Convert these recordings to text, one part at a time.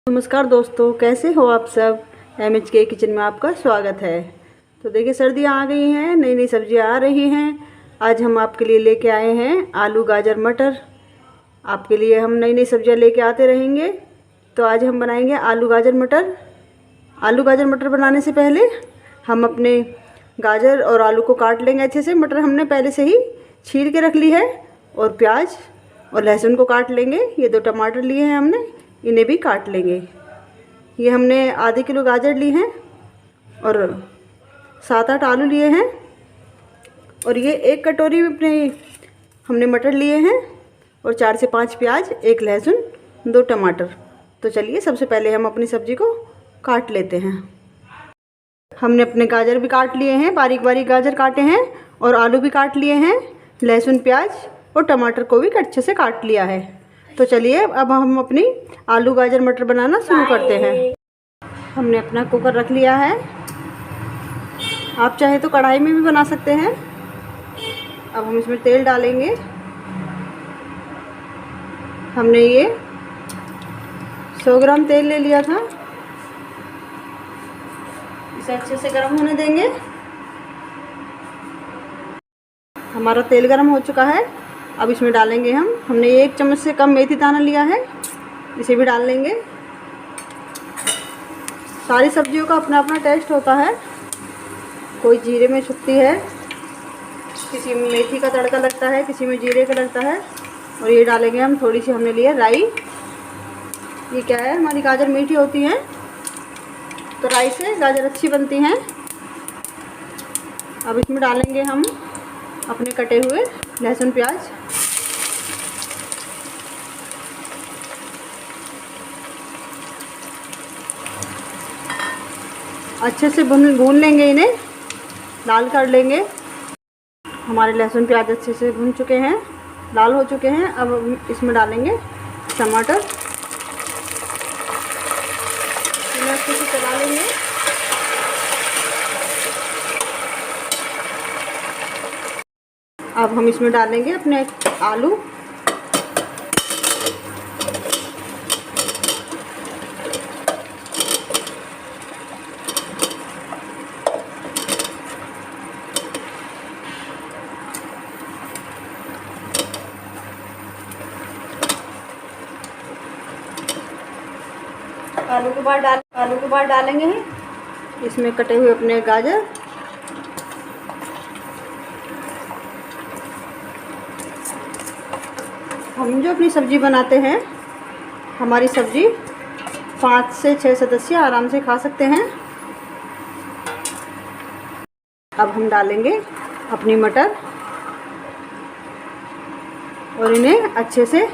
नमस्कार दोस्तों, कैसे हो आप सब। MHK किचन में आपका स्वागत है। तो देखिए, सर्दियाँ आ गई हैं, नई नई सब्जियाँ आ रही हैं। आज हम आपके लिए लेके आए हैं आलू गाजर मटर। आपके लिए हम नई नई सब्जियाँ लेके आते रहेंगे। तो आज हम बनाएंगे आलू गाजर मटर। आलू गाजर मटर बनाने से पहले हम अपने गाजर और आलू को काट लेंगे अच्छे से। मटर हमने पहले से ही छील के रख ली है और प्याज और लहसुन को काट लेंगे। ये 2 टमाटर लिए हैं हमने, इन्हें भी काट लेंगे। ये हमने आधे किलो गाजर ली हैं और 7-8 आलू लिए हैं और ये 1 कटोरी में अपने हमने मटर लिए हैं और 4 से 5 प्याज, 1 लहसुन, 2 टमाटर। तो चलिए सबसे पहले हम अपनी सब्ज़ी को काट लेते हैं। हमने अपने गाजर भी काट लिए हैं, बारीक बारीक गाजर काटे हैं और आलू भी काट लिए हैं। लहसुन, प्याज और टमाटर को भी अच्छे से काट लिया है। तो चलिए अब हम अपनी आलू गाजर मटर बनाना शुरू करते हैं। हमने अपना कुकर रख लिया है। आप चाहे तो कढ़ाई में भी बना सकते हैं। अब हम इसमें तेल डालेंगे। हमने ये 100 ग्राम तेल ले लिया था। इसे अच्छे से गर्म होने देंगे। हमारा तेल गर्म हो चुका है। अब इसमें डालेंगे हमने 1 चम्मच से कम मेथी दाना लिया है, इसे भी डाल लेंगे। सारी सब्जियों का अपना अपना टेस्ट होता है। कोई जीरे में छुपती है, किसी में मेथी का तड़का लगता है, किसी में जीरे का लगता है। और ये डालेंगे हम, थोड़ी सी हमने लिया राई। ये क्या है, हमारी गाजर मीठी होती है तो राई से गाजर अच्छी बनती हैं। अब इसमें डालेंगे हम अपने कटे हुए लहसुन, प्याज। अच्छे से भून लेंगे, इन्हें लाल कर लेंगे। हमारे लहसुन प्याज अच्छे से भून चुके हैं, लाल हो चुके हैं। अब हम इसमें डालेंगे टमाटर। इन्हें अच्छे से चला लेंगे। अब हम इसमें डालेंगे अपने आलू। आलू के बाद डालेंगे इसमें कटे हुए अपने गाजर। हम जो अपनी सब्ज़ी बनाते हैं, हमारी सब्ज़ी 5 से 6 सदस्य आराम से खा सकते हैं। अब हम डालेंगे अपनी मटर और इन्हें अच्छे से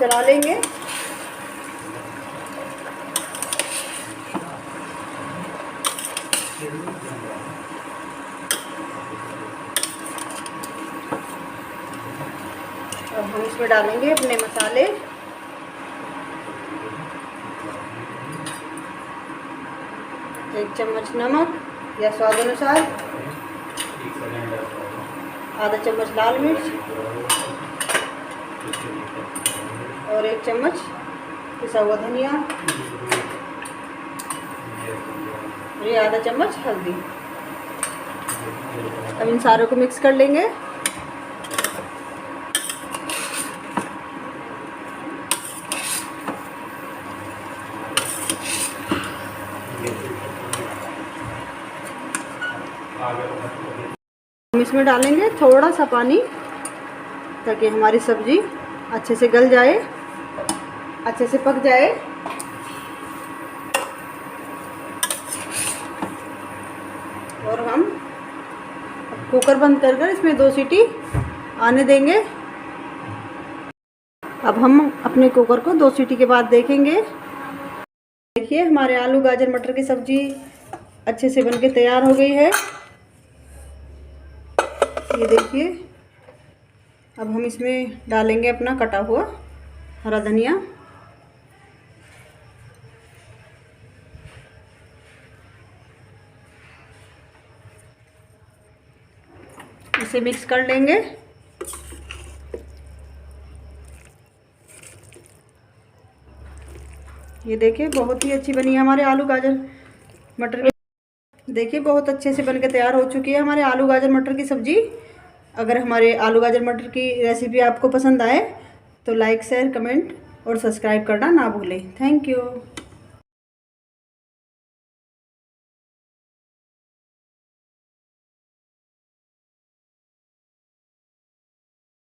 चला लेंगे। अब हम इसमें डालेंगे अपने मसाले। एक चम्मच नमक या स्वाद अनुसार, आधा चम्मच लाल मिर्च और 1 चम्मच पिसा हुआ धनिया और ये आधा चम्मच हल्दी। अब इन सारों को मिक्स कर लेंगे। हम इसमें डालेंगे थोड़ा सा पानी ताकि हमारी सब्ज़ी अच्छे से गल जाए, अच्छे से पक जाए। और हम कुकर बंद कर इसमें 2 सीटी आने देंगे। अब हम अपने कुकर को 2 सीटी के बाद देखेंगे। देखिए, हमारे आलू गाजर मटर की सब्ज़ी अच्छे से बनके तैयार हो गई है। ये देखिए, अब हम इसमें डालेंगे अपना कटा हुआ हरा धनिया। इसे मिक्स कर लेंगे। ये देखिए बहुत ही अच्छी बनी है हमारे आलू गाजर मटर की। देखिए बहुत अच्छे से बनकर तैयार हो चुकी है हमारे आलू गाजर मटर की सब्ज़ी। अगर हमारे आलू गाजर मटर की रेसिपी आपको पसंद आए तो लाइक शेयर कमेंट और सब्सक्राइब करना ना भूलें। Thank you.